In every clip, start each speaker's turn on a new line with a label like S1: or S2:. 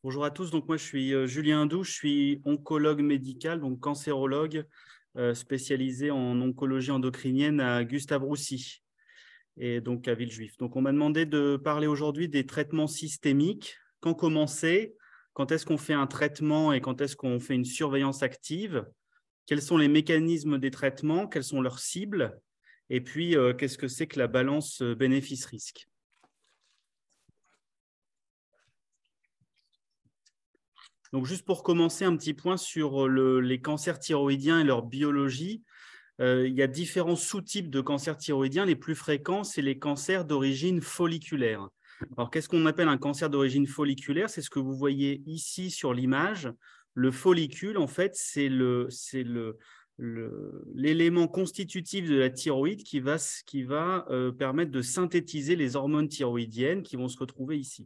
S1: Bonjour à tous, donc moi je suis Julien Indou, je suis oncologue médical, donc cancérologue spécialisé en oncologie endocrinienne à Gustave-Roussy et donc à Villejuif. Donc on m'a demandé de parler aujourd'hui des traitements systémiques. Quand commencer? Quand est-ce qu'on fait un traitement et quand est-ce qu'on fait une surveillance active? Quels sont les mécanismes des traitements? Quelles sont leurs cibles? Et puis qu'est-ce que c'est que la balance bénéfice-risque? Donc, juste pour commencer, un petit point sur les cancers thyroïdiens et leur biologie. Il y a différents sous-types de cancers thyroïdiens. Les plus fréquents, c'est les cancers d'origine folliculaire. Alors, qu'est-ce qu'on appelle un cancer d'origine folliculaire? C'est ce que vous voyez ici sur l'image. Le follicule, en fait, c'est l'élément constitutif de la thyroïde qui va permettre de synthétiser les hormones thyroïdiennes qui vont se retrouver ici.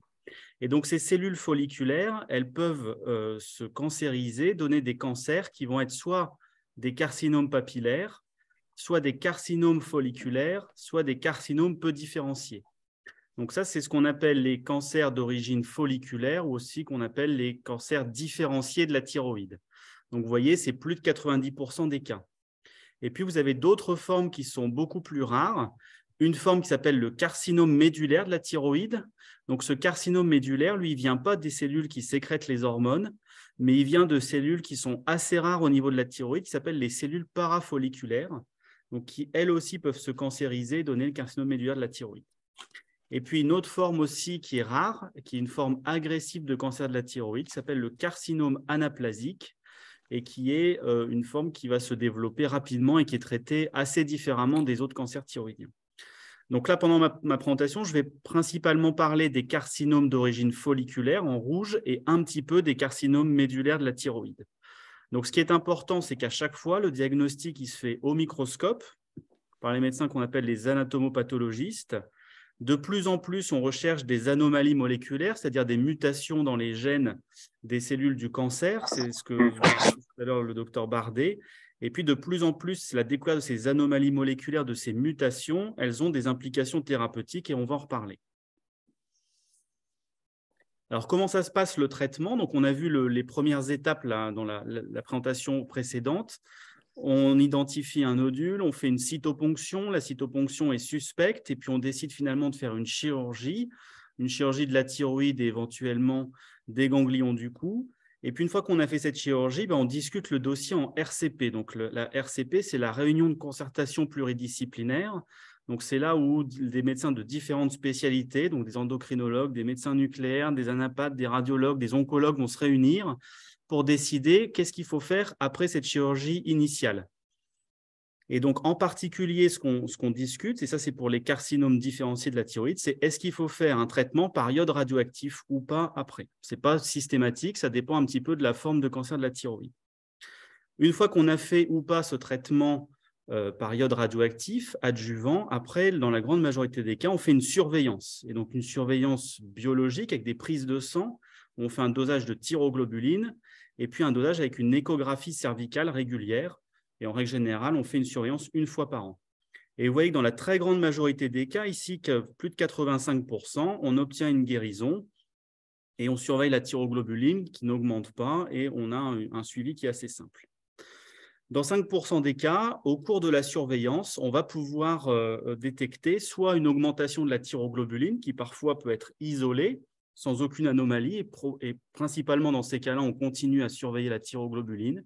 S1: Et donc, ces cellules folliculaires, elles peuvent se cancériser, donner des cancers qui vont être soit des carcinomes papillaires, soit des carcinomes folliculaires, soit des carcinomes peu différenciés. Donc ça, c'est ce qu'on appelle les cancers d'origine folliculaire ou aussi qu'on appelle les cancers différenciés de la thyroïde. Donc, vous voyez, c'est plus de 90% des cas. Et puis, vous avez d'autres formes qui sont beaucoup plus rares. Une forme qui s'appelle le carcinome médulaire de la thyroïde. Donc, ce carcinome médulaire, lui, il ne vient pas des cellules qui sécrètent les hormones, mais il vient de cellules qui sont assez rares au niveau de la thyroïde, qui s'appellent les cellules parafolliculaires, donc qui, elles aussi, peuvent se cancériser et donner le carcinome médulaire de la thyroïde. Et puis, une autre forme aussi qui est rare, qui est une forme agressive de cancer de la thyroïde, qui s'appelle le carcinome anaplasique, et qui est une forme qui va se développer rapidement et qui est traitée assez différemment des autres cancers thyroïdiens. Donc là, pendant ma présentation, je vais principalement parler des carcinomes d'origine folliculaire en rouge et un petit peu des carcinomes médulaires de la thyroïde. Donc ce qui est important, c'est qu'à chaque fois, le diagnostic il se fait au microscope par les médecins qu'on appelle les anatomopathologistes. De plus en plus, on recherche des anomalies moléculaires, c'est-à-dire des mutations dans les gènes des cellules du cancer. C'est ce que vous avez dit tout à l'heure le docteur Bardet. Et puis, de plus en plus, la découverte de ces anomalies moléculaires, de ces mutations, elles ont des implications thérapeutiques et on va en reparler. Alors, comment ça se passe le traitement? Donc, on a vu les premières étapes là, dans la présentation précédente. On identifie un nodule, on fait une cytoponction, la cytoponction est suspecte et puis on décide finalement de faire une chirurgie de la thyroïde et éventuellement des ganglions du cou. Et puis une fois qu'on a fait cette chirurgie, on discute le dossier en RCP. Donc la RCP, c'est la réunion de concertation pluridisciplinaire. Donc c'est là où des médecins de différentes spécialités, donc des endocrinologues, des médecins nucléaires, des anapathes, des radiologues, des oncologues vont se réunir pour décider qu'est-ce qu'il faut faire après cette chirurgie initiale. Et donc, en particulier, ce qu'on discute, et ça c'est pour les carcinomes différenciés de la thyroïde, c'est est-ce qu'il faut faire un traitement par iode radioactif ou pas après. Ce n'est pas systématique, ça dépend un petit peu de la forme de cancer de la thyroïde. Une fois qu'on a fait ou pas ce traitement par iode radioactif, adjuvant, après, dans la grande majorité des cas, on fait une surveillance. Et donc, une surveillance biologique avec des prises de sang. On fait un dosage de thyroglobuline et puis un dosage avec une échographie cervicale régulière. Et en règle générale, on fait une surveillance une fois par an. Et vous voyez que dans la très grande majorité des cas, ici, que plus de 85%, on obtient une guérison et on surveille la thyroglobuline qui n'augmente pas et on a un suivi qui est assez simple. Dans 5% des cas, au cours de la surveillance, on va pouvoir détecter soit une augmentation de la thyroglobuline qui parfois peut être isolée, sans aucune anomalie, et principalement dans ces cas-là, on continue à surveiller la thyroglobuline.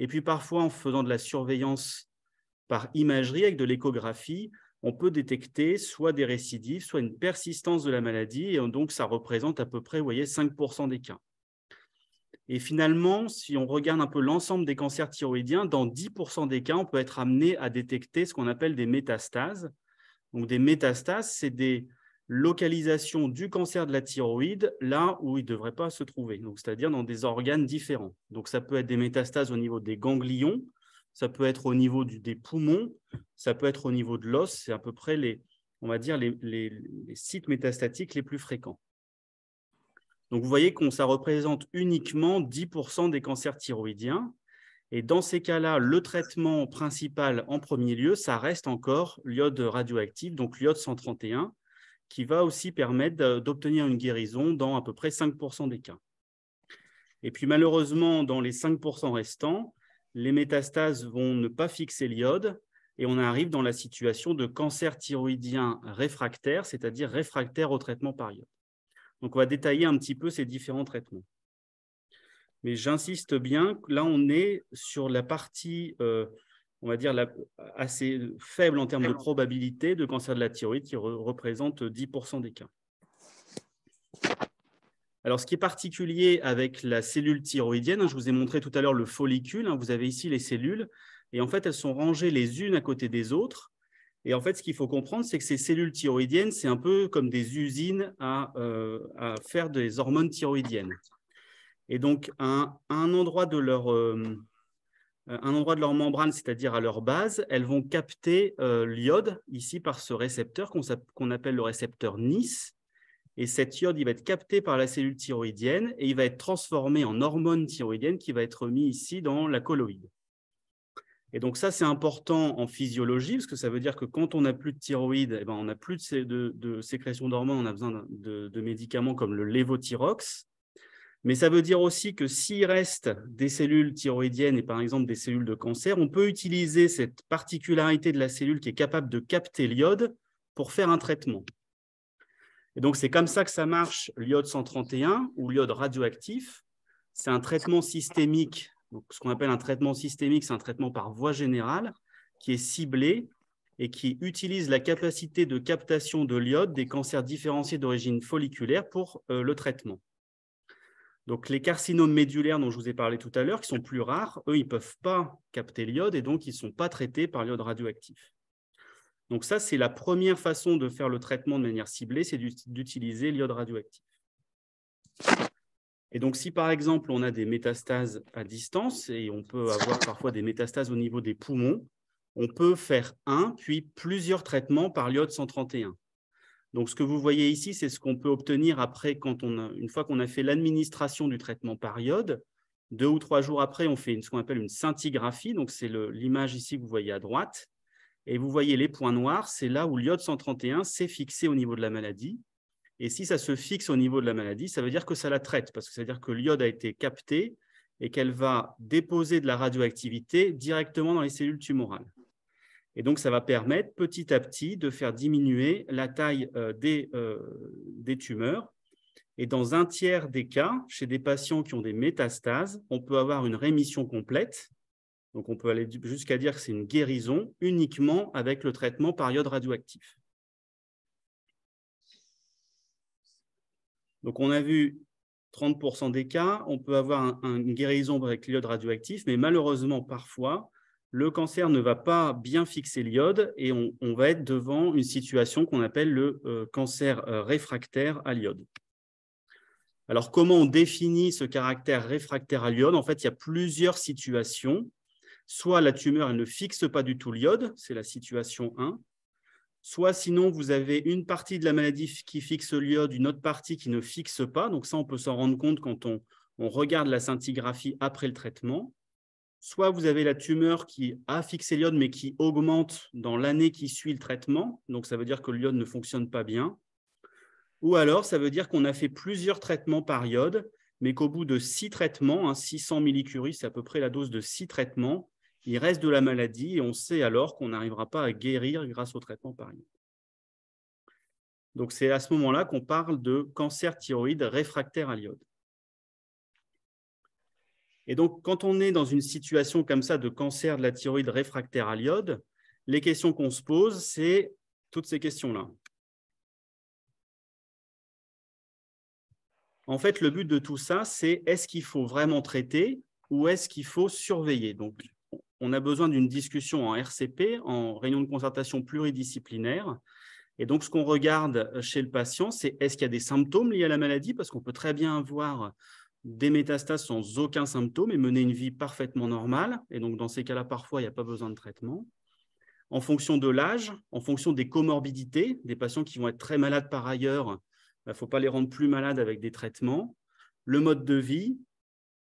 S1: Et puis parfois, en faisant de la surveillance par imagerie avec de l'échographie, on peut détecter soit des récidives, soit une persistance de la maladie, et donc ça représente à peu près, vous voyez, 5% des cas. Et finalement, si on regarde un peu l'ensemble des cancers thyroïdiens, dans 10% des cas, on peut être amené à détecter ce qu'on appelle des métastases. Donc des métastases, c'est des localisations du cancer de la thyroïde là où il ne devrait pas se trouver, c'est-à-dire dans des organes différents. Donc ça peut être des métastases au niveau des ganglions, ça peut être au niveau des poumons, ça peut être au niveau de l'os, c'est à peu près on va dire les sites métastatiques les plus fréquents. Donc, vous voyez que ça représente uniquement 10% des cancers thyroïdiens. Et dans ces cas-là, le traitement principal en premier lieu, ça reste encore l'iode radioactif, donc l'iode 131, qui va aussi permettre d'obtenir une guérison dans à peu près 5% des cas. Et puis malheureusement, dans les 5% restants, les métastases vont ne pas fixer l'iode et on arrive dans la situation de cancer thyroïdien réfractaire, c'est-à-dire réfractaire au traitement par iode. Donc, on va détailler un petit peu ces différents traitements. Mais j'insiste bien, là, on est sur la partie, on va dire, assez faible en termes de probabilité de cancer de la thyroïde qui représente 10% des cas. Alors, ce qui est particulier avec la cellule thyroïdienne, je vous ai montré tout à l'heure le follicule, vous avez ici les cellules, et en fait, elles sont rangées les unes à côté des autres. Et en fait, ce qu'il faut comprendre, c'est que ces cellules thyroïdiennes, c'est un peu comme des usines à faire des hormones thyroïdiennes. Et donc, à un endroit de leur membrane, c'est-à-dire à leur base, elles vont capter l'iode, ici par ce récepteur qu'on appelle le récepteur Nis. Et cet iode, il va être capté par la cellule thyroïdienne et il va être transformé en hormone thyroïdienne qui va être mis ici dans la colloïde. Et donc ça, c'est important en physiologie parce que ça veut dire que quand on n'a plus de thyroïde, eh ben, on n'a plus de sécrétion d'hormones, on a besoin de médicaments comme le lévothyrox. Mais ça veut dire aussi que s'il reste des cellules thyroïdiennes et par exemple des cellules de cancer, on peut utiliser cette particularité de la cellule qui est capable de capter l'iode pour faire un traitement. Et donc, c'est comme ça que ça marche, l'iode 131 ou l'iode radioactif. C'est un traitement systémique. Donc, ce qu'on appelle un traitement systémique, c'est un traitement par voie générale qui est ciblé et qui utilise la capacité de captation de l'iode des cancers différenciés d'origine folliculaire pour le traitement. Donc, les carcinomes médulaires dont je vous ai parlé tout à l'heure, qui sont plus rares, eux, ils ne peuvent pas capter l'iode et donc ils ne sont pas traités par l'iode radioactif. Donc ça, c'est la première façon de faire le traitement de manière ciblée, c'est d'utiliser l'iode radioactif. Et donc, si par exemple, on a des métastases à distance, et on peut avoir parfois des métastases au niveau des poumons, on peut faire un, puis plusieurs traitements par l'iode 131. Donc, ce que vous voyez ici, c'est ce qu'on peut obtenir après, une fois qu'on a fait l'administration du traitement par iode. 2 ou 3 jours après, on fait ce qu'on appelle une scintigraphie. Donc, c'est l'image ici que vous voyez à droite. Et vous voyez les points noirs, c'est là où l'iode 131 s'est fixé au niveau de la maladie. Et si ça se fixe au niveau de la maladie, ça veut dire que ça la traite, parce que ça veut dire que l'iode a été capté et qu'elle va déposer de la radioactivité directement dans les cellules tumorales. Et donc, ça va permettre petit à petit de faire diminuer la taille des tumeurs. Et dans un tiers des cas, chez des patients qui ont des métastases, on peut avoir une rémission complète. Donc, on peut aller jusqu'à dire que c'est une guérison uniquement avec le traitement par iode radioactif. Donc, on a vu 30% des cas, on peut avoir une guérison avec l'iode radioactif, mais malheureusement, parfois, le cancer ne va pas bien fixer l'iode et on va être devant une situation qu'on appelle le cancer réfractaire à l'iode. Alors, comment on définit ce caractère réfractaire à l'iode? En fait, il y a plusieurs situations. Soit la tumeur elle ne fixe pas du tout l'iode, c'est la situation 1. Soit sinon, vous avez une partie de la maladie qui fixe l'iode, une autre partie qui ne fixe pas. Donc ça, on peut s'en rendre compte quand on regarde la scintigraphie après le traitement. Soit vous avez la tumeur qui a fixé l'iode, mais qui augmente dans l'année qui suit le traitement. Donc ça veut dire que l'iode ne fonctionne pas bien. Ou alors, ça veut dire qu'on a fait plusieurs traitements par iode, mais qu'au bout de 6 traitements, 600 millicuries, c'est à peu près la dose de 6 traitements, il reste de la maladie et on sait alors qu'on n'arrivera pas à guérir grâce au traitement par iode. Donc, c'est à ce moment-là qu'on parle de cancer thyroïde réfractaire à l'iode. Et donc, quand on est dans une situation comme ça de cancer de la thyroïde réfractaire à l'iode, les questions qu'on se pose, c'est toutes ces questions-là. En fait, le but de tout ça, c'est est-ce qu'il faut vraiment traiter ou est-ce qu'il faut surveiller? Donc, on a besoin d'une discussion en RCP, en réunion de concertation pluridisciplinaire. Et donc, ce qu'on regarde chez le patient, c'est est-ce qu'il y a des symptômes liés à la maladie? Parce qu'on peut très bien avoir des métastases sans aucun symptôme et mener une vie parfaitement normale. Et donc, dans ces cas-là, parfois, il n'y a pas besoin de traitement. En fonction de l'âge, en fonction des comorbidités, des patients qui vont être très malades par ailleurs, il ne faut pas les rendre plus malades avec des traitements. Le mode de vie,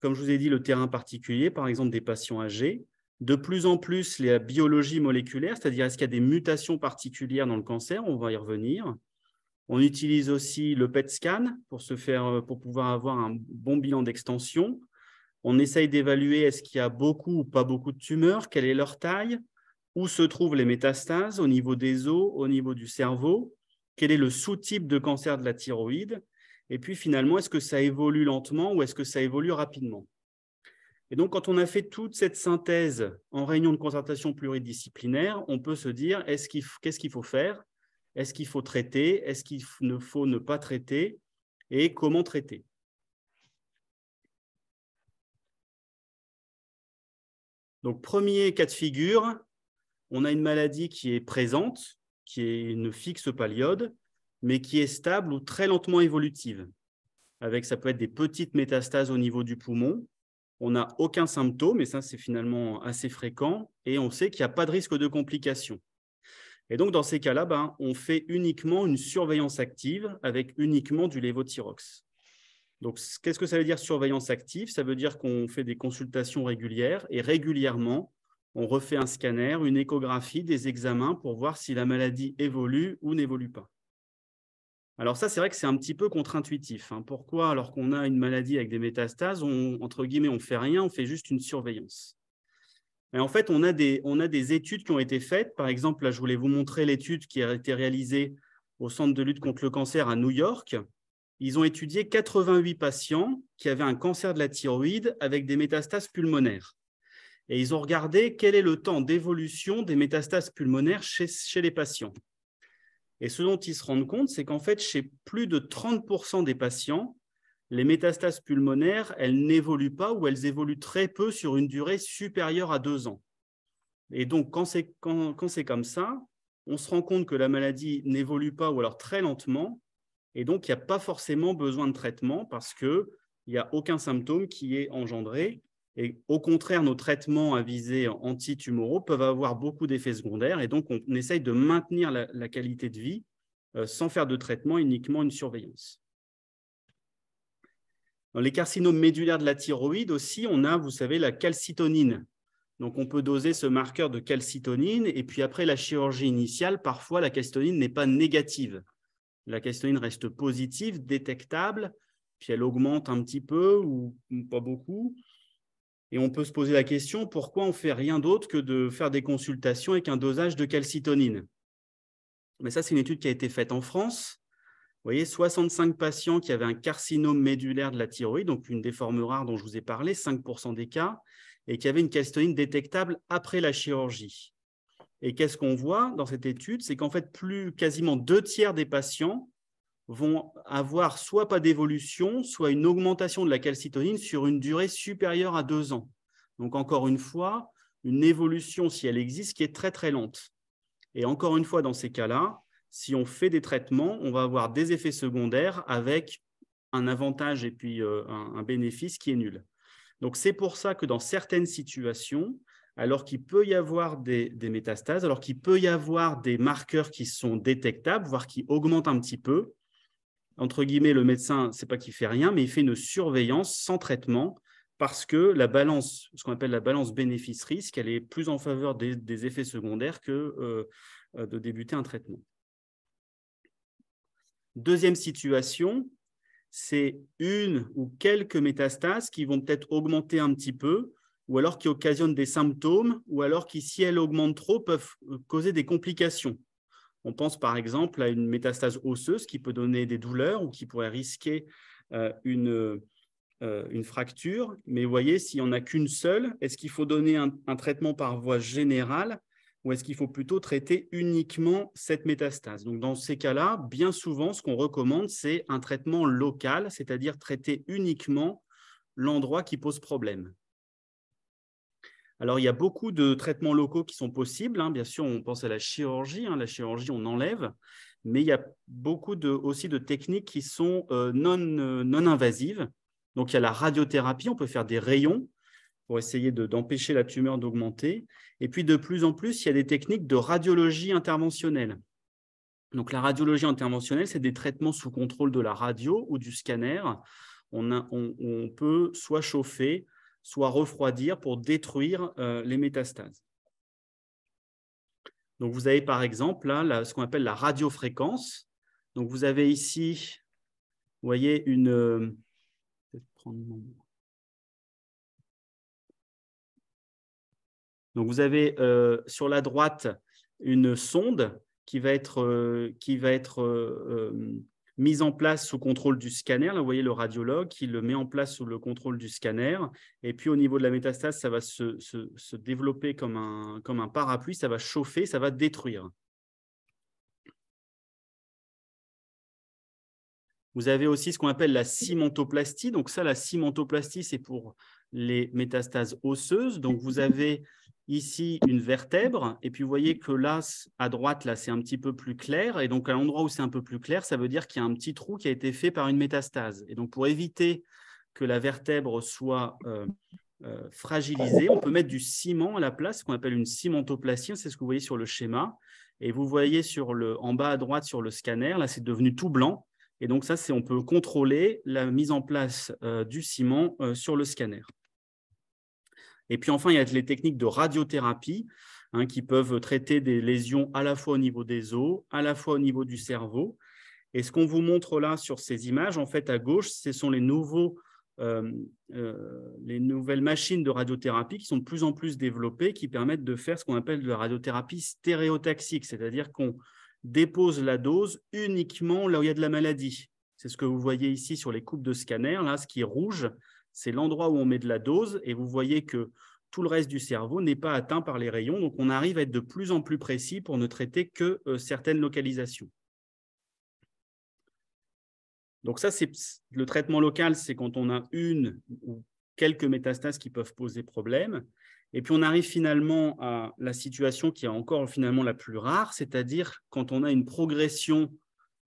S1: comme je vous ai dit, le terrain particulier, par exemple des patients âgés. De plus en plus, la biologie moléculaire, c'est-à-dire est-ce qu'il y a des mutations particulières dans le cancer? On va y revenir. On utilise aussi le PET scan pour pouvoir avoir un bon bilan d'extension. On essaye d'évaluer est-ce qu'il y a beaucoup ou pas beaucoup de tumeurs, quelle est leur taille, où se trouvent les métastases, au niveau des os, au niveau du cerveau, quel est le sous-type de cancer de la thyroïde, et puis finalement, est-ce que ça évolue lentement ou est-ce que ça évolue rapidement. Et donc, quand on a fait toute cette synthèse en réunion de concertation pluridisciplinaire, on peut se dire qu'est-ce qu'il faut faire? Est-ce qu'il faut traiter? Est-ce qu'il faut ne pas traiter? Et comment traiter? Donc, premier cas de figure, on a une maladie qui est présente, qui ne fixe pas l'iode, mais qui est stable ou très lentement évolutive. Ça peut être des petites métastases au niveau du poumon. On n'a aucun symptôme, et ça, c'est finalement assez fréquent, et on sait qu'il n'y a pas de risque de complications. Et donc, dans ces cas-là, on fait uniquement une surveillance active avec uniquement du lévothyrox. Donc, qu'est-ce que ça veut dire surveillance active? Ça veut dire qu'on fait des consultations régulières et régulièrement, on refait un scanner, une échographie, des examens pour voir si la maladie évolue ou n'évolue pas. Alors ça, c'est vrai que c'est un petit peu contre-intuitif. Pourquoi, alors qu'on a une maladie avec des métastases, entre guillemets, on ne fait rien, on fait juste une surveillance? Et en fait, on a des études qui ont été faites. Par exemple, là, je voulais vous montrer l'étude qui a été réalisée au Centre de lutte contre le cancer à New York. Ils ont étudié 88 patients qui avaient un cancer de la thyroïde avec des métastases pulmonaires. Et ils ont regardé quel est le temps d'évolution des métastases pulmonaires chez les patients. Et ce dont ils se rendent compte, c'est qu'en fait, chez plus de 30% des patients, les métastases pulmonaires, elles n'évoluent pas ou elles évoluent très peu sur une durée supérieure à 2 ans. Et donc, quand c'est comme ça, on se rend compte que la maladie n'évolue pas ou alors très lentement. Et donc, il n'y a pas forcément besoin de traitement parce qu'il n'y a aucun symptôme qui est engendré. Et au contraire, nos traitements à visée antitumoraux peuvent avoir beaucoup d'effets secondaires. Et donc, on essaye de maintenir la qualité de vie sans faire de traitement, uniquement une surveillance. Dans les carcinomes médulaires de la thyroïde aussi, on a, vous savez, la calcitonine. Donc, on peut doser ce marqueur de calcitonine. Et puis après la chirurgie initiale, parfois, la calcitonine n'est pas négative. La calcitonine reste positive, détectable, puis elle augmente un petit peu ou pas beaucoup. Et on peut se poser la question, pourquoi on ne fait rien d'autre que de faire des consultations avec un dosage de calcitonine? Mais ça, c'est une étude qui a été faite en France. Vous voyez, 65 patients qui avaient un carcinome médulaire de la thyroïde, donc une des formes rares dont je vous ai parlé, 5% des cas, et qui avaient une calcitonine détectable après la chirurgie. Et qu'est-ce qu'on voit dans cette étude? C'est qu'en fait, quasiment 2/3 des patients vont avoir soit pas d'évolution, soit une augmentation de la calcitonine sur une durée supérieure à 2 ans. Donc, encore une fois, une évolution, si elle existe, qui est très, très lente. Et encore une fois, dans ces cas-là, si on fait des traitements, on va avoir des effets secondaires avec un avantage et puis un bénéfice qui est nul. Donc, c'est pour ça que dans certaines situations, alors qu'il peut y avoir des métastases, alors qu'il peut y avoir des marqueurs qui sont détectables, voire qui augmentent un petit peu, entre guillemets, le médecin, ce n'est pas qu'il ne fait rien, mais il fait une surveillance sans traitement parce que la balance, ce qu'on appelle la balance bénéfice-risque, elle est plus en faveur des effets secondaires que de débuter un traitement. Deuxième situation, c'est une ou quelques métastases qui vont peut-être augmenter un petit peu, ou alors qui occasionnent des symptômes, ou alors qui, si elles augmentent trop, peuvent causer des complications. On pense par exemple à une métastase osseuse qui peut donner des douleurs ou qui pourrait risquer une fracture. Mais vous voyez, s'il n'y en a qu'une seule, est-ce qu'il faut donner un traitement par voie générale ou est-ce qu'il faut plutôt traiter uniquement cette métastase? Donc, dans ces cas-là, bien souvent, ce qu'on recommande, c'est un traitement local, c'est-à-dire traiter uniquement l'endroit qui pose problème. Alors, il y a beaucoup de traitements locaux qui sont possibles. Bien sûr, on pense à la chirurgie. La chirurgie, on enlève. Mais il y a beaucoup aussi de techniques qui sont non invasives. Donc, il y a la radiothérapie. On peut faire des rayons pour essayer d'empêcher la tumeur d'augmenter. Et puis, de plus en plus, il y a des techniques de radiologie interventionnelle. Donc, la radiologie interventionnelle, c'est des traitements sous contrôle de la radio ou du scanner. On peut soit chauffer, soit refroidir pour détruire les métastases. Donc, vous avez par exemple là, ce qu'on appelle la radiofréquence. Donc, vous avez ici, vous voyez, Donc, vous avez sur la droite une sonde qui va être mise en place sous contrôle du scanner. Là, vous voyez le radiologue qui le met en place sous le contrôle du scanner. Et puis, au niveau de la métastase, ça va se développer comme un parapluie. Ça va chauffer, ça va détruire. Vous avez aussi ce qu'on appelle la cimentoplastie. Donc ça, la cimentoplastie, c'est pour les métastases osseuses. Donc vous avez ici une vertèbre. Et puis vous voyez que là, à droite, là, c'est un petit peu plus clair. Et donc à l'endroit où c'est un peu plus clair, ça veut dire qu'il y a un petit trou qui a été fait par une métastase. Et donc pour éviter que la vertèbre soit fragilisée, on peut mettre du ciment à la place, ce qu'on appelle une cimentoplastie. C'est ce que vous voyez sur le schéma. Et vous voyez en bas à droite sur le scanner, là, c'est devenu tout blanc. Et donc, ça, on peut contrôler la mise en place du ciment sur le scanner. Et puis, enfin, il y a les techniques de radiothérapie qui peuvent traiter des lésions à la fois au niveau des os, à la fois au niveau du cerveau. Et ce qu'on vous montre là sur ces images, en fait, à gauche, ce sont les nouvelles machines de radiothérapie qui sont de plus en plus développées, qui permettent de faire ce qu'on appelle de la radiothérapie stéréotaxique, c'est-à-dire qu'on dépose la dose uniquement là où il y a de la maladie. C'est ce que vous voyez ici sur les coupes de scanner. Là, ce qui est rouge, c'est l'endroit où on met de la dose et vous voyez que tout le reste du cerveau n'est pas atteint par les rayons. Donc, on arrive à être de plus en plus précis pour ne traiter que certaines localisations. Donc, ça, c'est le traitement local, c'est quand on a une ou quelques métastases qui peuvent poser problème. Et puis, on arrive finalement à la situation qui est encore finalement la plus rare, c'est-à-dire quand on a une progression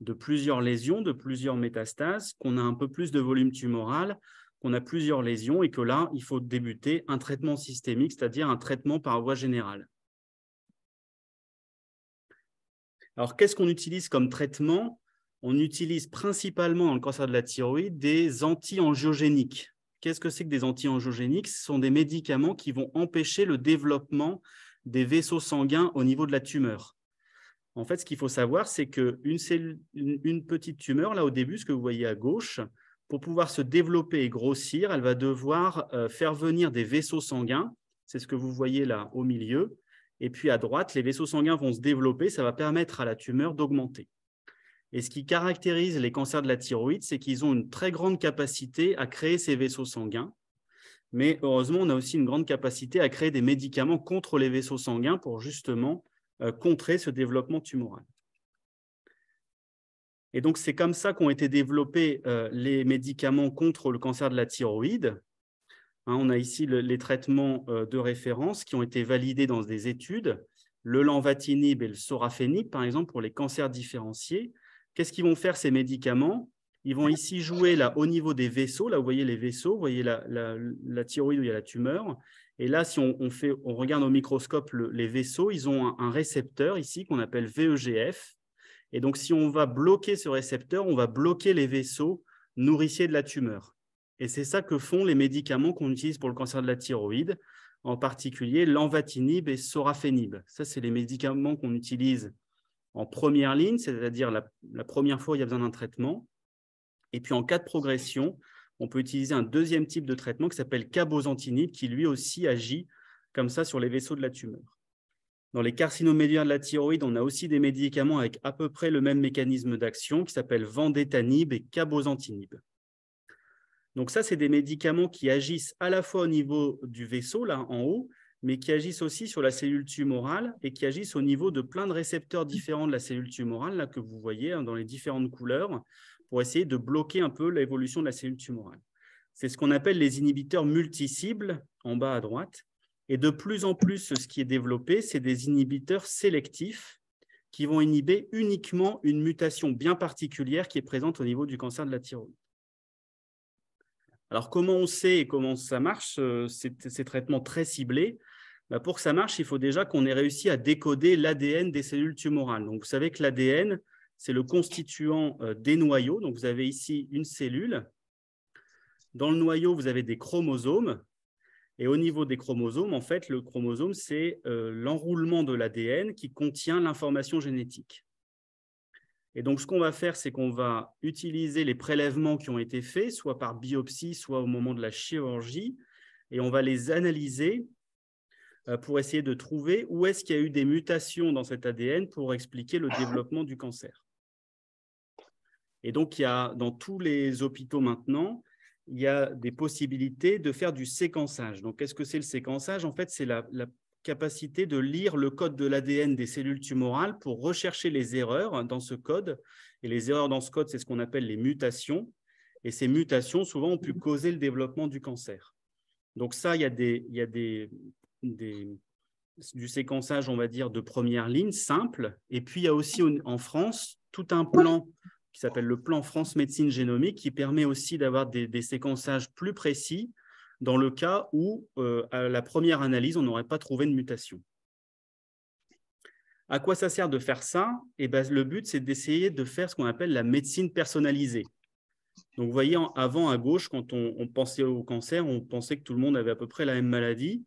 S1: de plusieurs lésions, de plusieurs métastases, qu'on a un peu plus de volume tumoral, qu'on a plusieurs lésions et que là, il faut débuter un traitement systémique, c'est-à-dire un traitement par voie générale. Alors, qu'est-ce qu'on utilise comme traitement? On utilise principalement dans le cancer de la thyroïde des anti-angiogéniques. Qu'est-ce que c'est que des anti-angiogéniques? Ce sont des médicaments qui vont empêcher le développement des vaisseaux sanguins au niveau de la tumeur. En fait, ce qu'il faut savoir, c'est qu'une petite tumeur, là au début, ce que vous voyez à gauche, pour pouvoir se développer et grossir, elle va devoir faire venir des vaisseaux sanguins. C'est ce que vous voyez là au milieu. Et puis à droite, les vaisseaux sanguins vont se développer. Ça va permettre à la tumeur d'augmenter. Et ce qui caractérise les cancers de la thyroïde, c'est qu'ils ont une très grande capacité à créer ces vaisseaux sanguins. Mais heureusement, on a aussi une grande capacité à créer des médicaments contre les vaisseaux sanguins pour justement contrer ce développement tumoral. Et donc, c'est comme ça qu'ont été développés les médicaments contre le cancer de la thyroïde. On a ici les traitements de référence qui ont été validés dans des études, le lenvatinib et le sorafenib, par exemple, pour les cancers différenciés. Qu'est-ce qu'ils vont faire ces médicaments? Ils vont ici jouer là, au niveau des vaisseaux. Là, vous voyez les vaisseaux, vous voyez la thyroïde où il y a la tumeur. Et là, si on regarde au microscope les vaisseaux, ils ont un récepteur ici qu'on appelle VEGF. Et donc, si on va bloquer ce récepteur, on va bloquer les vaisseaux nourriciers de la tumeur. Et c'est ça que font les médicaments qu'on utilise pour le cancer de la thyroïde, en particulier lenvatinib et sorafenib. Ça, c'est les médicaments qu'on utilise en première ligne, c'est-à-dire la première fois où il y a besoin d'un traitement. Et puis, en cas de progression, on peut utiliser un deuxième type de traitement qui s'appelle cabozantinib, qui lui aussi agit comme ça sur les vaisseaux de la tumeur. Dans les carcinomes médullaires de la thyroïde, on a aussi des médicaments avec à peu près le même mécanisme d'action qui s'appelle vandetanib et cabozantinib. Donc ça, c'est des médicaments qui agissent à la fois au niveau du vaisseau, là en haut, mais qui agissent aussi sur la cellule tumorale et qui agissent au niveau de plein de récepteurs différents de la cellule tumorale, là que vous voyez dans les différentes couleurs, pour essayer de bloquer un peu l'évolution de la cellule tumorale. C'est ce qu'on appelle les inhibiteurs multicibles, en bas à droite. Et de plus en plus, ce qui est développé, c'est des inhibiteurs sélectifs qui vont inhiber uniquement une mutation bien particulière qui est présente au niveau du cancer de la thyroïde. Alors, comment on sait et comment ça marche, ces traitements très ciblés? Pour que ça marche, il faut déjà qu'on ait réussi à décoder l'ADN des cellules tumorales. Donc, vous savez que l'ADN, c'est le constituant des noyaux. Donc, vous avez ici une cellule. Dans le noyau, vous avez des chromosomes. Et au niveau des chromosomes, en fait, le chromosome, c'est l'enroulement de l'ADN qui contient l'information génétique. Et donc, ce qu'on va faire, c'est qu'on va utiliser les prélèvements qui ont été faits, soit par biopsie, soit au moment de la chirurgie, et on va les analyser pour essayer de trouver où est-ce qu'il y a eu des mutations dans cet ADN pour expliquer le développement du cancer. Et donc, il y a, dans tous les hôpitaux maintenant, il y a des possibilités de faire du séquençage. Donc, qu'est-ce que c'est le séquençage? En fait, c'est la capacité de lire le code de l'ADN des cellules tumorales pour rechercher les erreurs dans ce code. Et les erreurs dans ce code, c'est ce qu'on appelle les mutations. Et ces mutations, souvent, ont pu causer le développement du cancer. Donc ça, il y a du séquençage, on va dire, de première ligne, simple. Et puis, il y a aussi en France tout un plan qui s'appelle le plan France Médecine Génomique, qui permet aussi d'avoir des séquençages plus précis dans le cas où, à la première analyse, on n'aurait pas trouvé de mutation. À quoi ça sert de faire ça? Eh bien, le but, c'est d'essayer de faire ce qu'on appelle la médecine personnalisée. Donc, vous voyez, avant, à gauche, quand on pensait au cancer, on pensait que tout le monde avait à peu près la même maladie.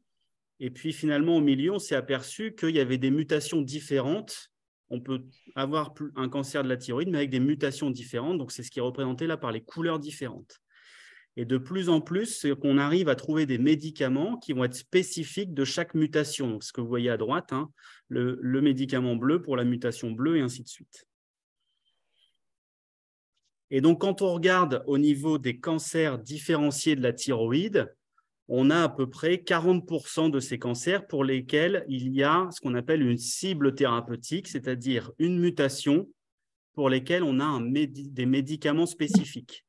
S1: Et puis, finalement, au milieu, on s'est aperçu qu'il y avait des mutations différentes. On peut avoir un cancer de la thyroïde, mais avec des mutations différentes. Donc, c'est ce qui est représenté là par les couleurs différentes. Et de plus en plus, c'est qu'on arrive à trouver des médicaments qui vont être spécifiques de chaque mutation. Donc, ce que vous voyez à droite, hein, le médicament bleu pour la mutation bleue et ainsi de suite. Et donc, quand on regarde au niveau des cancers différenciés de la thyroïde, on a à peu près 40% de ces cancers pour lesquels il y a ce qu'on appelle une cible thérapeutique, c'est-à-dire une mutation pour lesquelles on a des médicaments spécifiques.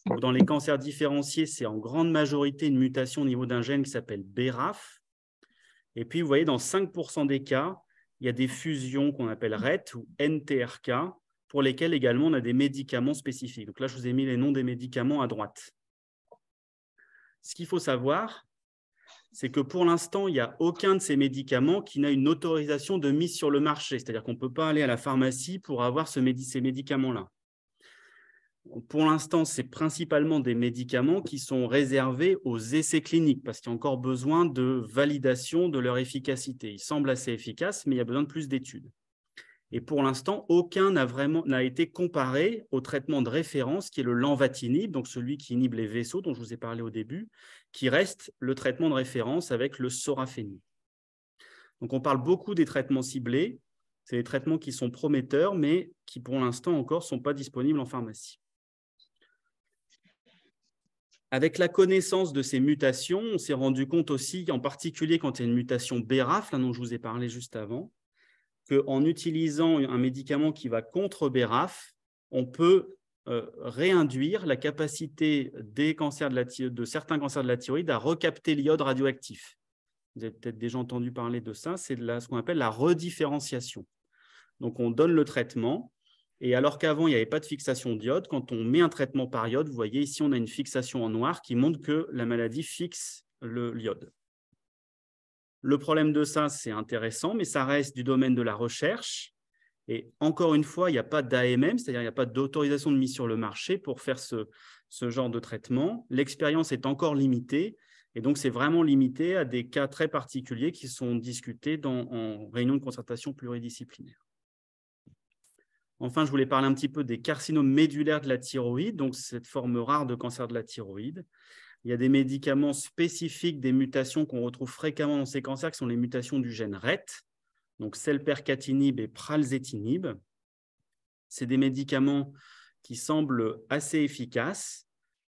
S1: Donc, dans les cancers différenciés, c'est en grande majorité une mutation au niveau d'un gène qui s'appelle BRAF. Et puis, vous voyez, dans 5% des cas, il y a des fusions qu'on appelle RET ou NTRK, pour lesquelles également on a des médicaments spécifiques. Donc là, je vous ai mis les noms des médicaments à droite. Ce qu'il faut savoir, c'est que pour l'instant, il n'y a aucun de ces médicaments qui n'a une autorisation de mise sur le marché. C'est-à-dire qu'on ne peut pas aller à la pharmacie pour avoir ces médicaments-là. Pour l'instant, c'est principalement des médicaments qui sont réservés aux essais cliniques parce qu'il y a encore besoin de validation de leur efficacité. Ils semblent assez efficaces, mais il y a besoin de plus d'études. Et pour l'instant, aucun n'a été comparé au traitement de référence qui est le lenvatinib, donc celui qui inhibe les vaisseaux dont je vous ai parlé au début, qui reste le traitement de référence avec le sorafenib. Donc on parle beaucoup des traitements ciblés. C'est des traitements qui sont prometteurs, mais qui pour l'instant encore ne sont pas disponibles en pharmacie. Avec la connaissance de ces mutations, on s'est rendu compte aussi, en particulier quand il y a une mutation BRAF, là dont je vous ai parlé juste avant, qu'en utilisant un médicament qui va contre BRAF, on peut réinduire la capacité de certains cancers de la thyroïde à recapter l'iode radioactif. Vous avez peut-être déjà entendu parler de ça, c'est ce qu'on appelle la redifférenciation. Donc, on donne le traitement, et alors qu'avant, il n'y avait pas de fixation d'iode, quand on met un traitement par iode, vous voyez ici, on a une fixation en noir qui montre que la maladie fixe l'iode. Le problème de ça, c'est intéressant, mais ça reste du domaine de la recherche. Et encore une fois, il n'y a pas d'AMM, c'est-à-dire il n'y a pas d'autorisation de mise sur le marché pour faire ce genre de traitement. L'expérience est encore limitée, et donc c'est vraiment limité à des cas très particuliers qui sont discutés en réunion de concertation pluridisciplinaire. Enfin, je voulais parler un petit peu des carcinomes médulaires de la thyroïde, donc cette forme rare de cancer de la thyroïde. Il y a des médicaments spécifiques des mutations qu'on retrouve fréquemment dans ces cancers, qui sont les mutations du gène RET, donc selpercatinib et pralzetinib. C'est des médicaments qui semblent assez efficaces.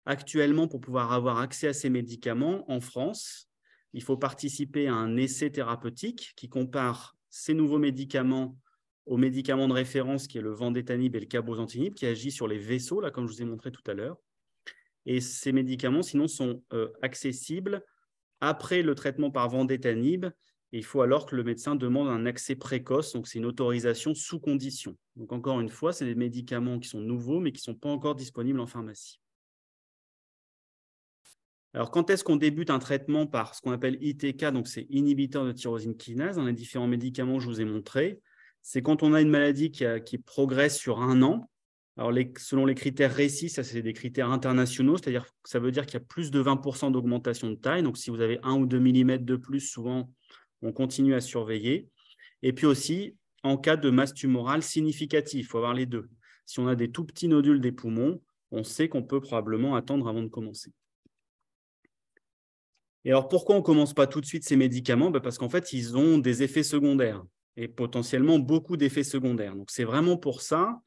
S1: Actuellement, pour pouvoir avoir accès à ces médicaments en France, il faut participer à un essai thérapeutique qui compare ces nouveaux médicaments aux médicaments de référence qui est le vandetanib et le cabozantinib qui agit sur les vaisseaux, là, comme je vous ai montré tout à l'heure. Et ces médicaments, sinon, sont accessibles après le traitement par vandetanib. Et il faut alors que le médecin demande un accès précoce, donc c'est une autorisation sous condition. Donc encore une fois, c'est des médicaments qui sont nouveaux, mais qui ne sont pas encore disponibles en pharmacie. Alors, quand est-ce qu'on débute un traitement par ce qu'on appelle ITK, donc c'est inhibiteur de tyrosine kinase, dans les différents médicaments que je vous ai montrés, c'est quand on a une maladie qui progresse sur 1 an. Alors, selon les critères RECI, ça c'est des critères internationaux, c'est-à-dire que ça veut dire qu'il y a plus de 20% d'augmentation de taille. Donc, si vous avez 1 ou 2 mm de plus, souvent, on continue à surveiller. Et puis aussi, en cas de masse tumorale significative, il faut avoir les deux. Si on a des tout petits nodules des poumons, on sait qu'on peut probablement attendre avant de commencer. Et alors, pourquoi on ne commence pas tout de suite ces médicaments? Parce qu'en fait, ils ont des effets secondaires et potentiellement beaucoup d'effets secondaires. Donc, c'est vraiment pour ça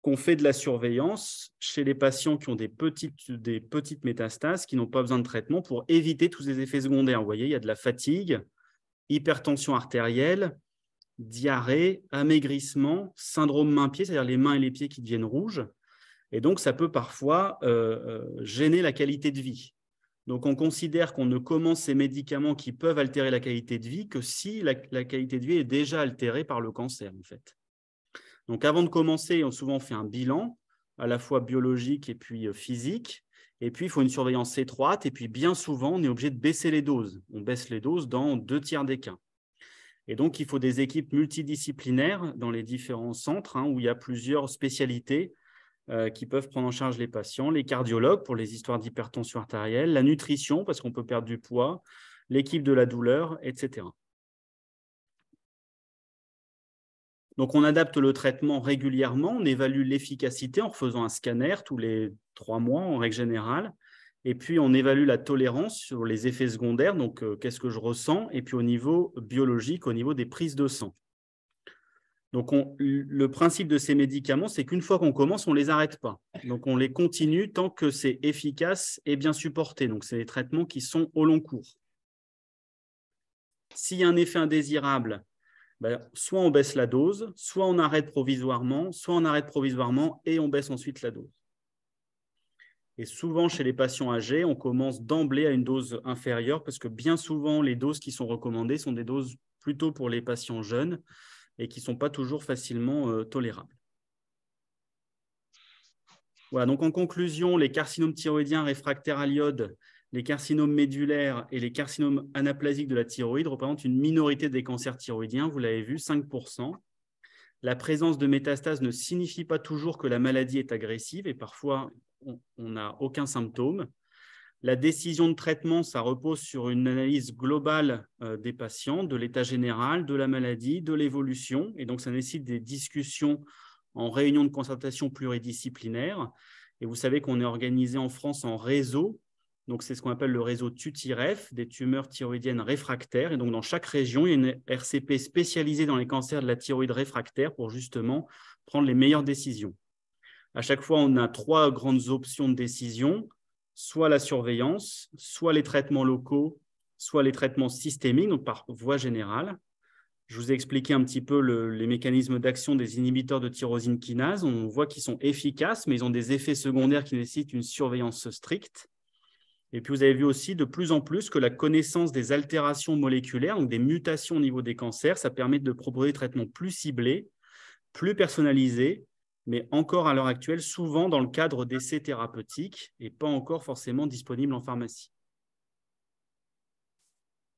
S1: qu'on fait de la surveillance chez les patients qui ont des petites métastases, qui n'ont pas besoin de traitement pour éviter tous ces effets secondaires. Vous voyez, il y a de la fatigue, hypertension artérielle, diarrhée, amaigrissement, syndrome main-pied, c'est-à-dire les mains et les pieds qui deviennent rouges. Et donc, ça peut parfois gêner la qualité de vie. Donc, on considère qu'on ne commence ces médicaments qui peuvent altérer la qualité de vie que si la qualité de vie est déjà altérée par le cancer, en fait. Donc, avant de commencer, on souvent fait un bilan, à la fois biologique et puis physique. Et puis, il faut une surveillance étroite. Et puis, bien souvent, on est obligé de baisser les doses. On baisse les doses dans 2/3 des cas. Et donc, il faut des équipes multidisciplinaires dans les différents centres où il y a plusieurs spécialités qui peuvent prendre en charge les patients, les cardiologues pour les histoires d'hypertension artérielle, la nutrition parce qu'on peut perdre du poids, l'équipe de la douleur, etc. Donc, on adapte le traitement régulièrement, on évalue l'efficacité en refaisant un scanner tous les 3 mois en règle générale. Et puis, on évalue la tolérance sur les effets secondaires, donc qu'est-ce que je ressens, et puis au niveau biologique, au niveau des prises de sang. Donc, le principe de ces médicaments, c'est qu'une fois qu'on commence, on ne les arrête pas. Donc, on les continue tant que c'est efficace et bien supporté. Donc, c'est des traitements qui sont au long cours. S'il y a un effet indésirable, soit on baisse la dose, soit on arrête provisoirement, et on baisse ensuite la dose. Et souvent, chez les patients âgés, on commence d'emblée à une dose inférieure parce que bien souvent, les doses qui sont recommandées sont des doses plutôt pour les patients jeunes et qui ne sont pas toujours facilement tolérables. Voilà, donc en conclusion, les carcinomes thyroïdiens réfractaires à l'iode, les carcinomes médulaires et les carcinomes anaplasiques de la thyroïde représentent une minorité des cancers thyroïdiens, vous l'avez vu, 5%. La présence de métastases ne signifie pas toujours que la maladie est agressive et parfois on n'a aucun symptôme. La décision de traitement, ça repose sur une analyse globale des patients, de l'état général, de la maladie, de l'évolution. Et donc, ça nécessite des discussions en réunion de concertation pluridisciplinaire. Et vous savez qu'on est organisé en France en réseau. Donc, c'est ce qu'on appelle le réseau TUTIREF, des tumeurs thyroïdiennes réfractaires. Et donc, dans chaque région, il y a une RCP spécialisée dans les cancers de la thyroïde réfractaire pour justement prendre les meilleures décisions. À chaque fois, on a 3 grandes options de décision, soit la surveillance, soit les traitements locaux, soit les traitements systémiques, donc par voie générale. Je vous ai expliqué un petit peu les mécanismes d'action des inhibiteurs de tyrosine kinase. On voit qu'ils sont efficaces, mais ils ont des effets secondaires qui nécessitent une surveillance stricte. Et puis, vous avez vu aussi de plus en plus que la connaissance des altérations moléculaires, donc des mutations au niveau des cancers, ça permet de proposer des traitements plus ciblés, plus personnalisés, mais encore à l'heure actuelle, souvent dans le cadre d'essais thérapeutiques et pas encore forcément disponibles en pharmacie.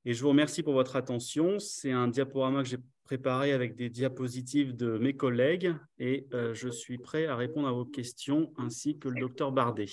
S1: Et je vous remercie pour votre attention. C'est un diaporama que j'ai préparé avec des diapositives de mes collègues et je suis prêt à répondre à vos questions ainsi que le docteur Bardet.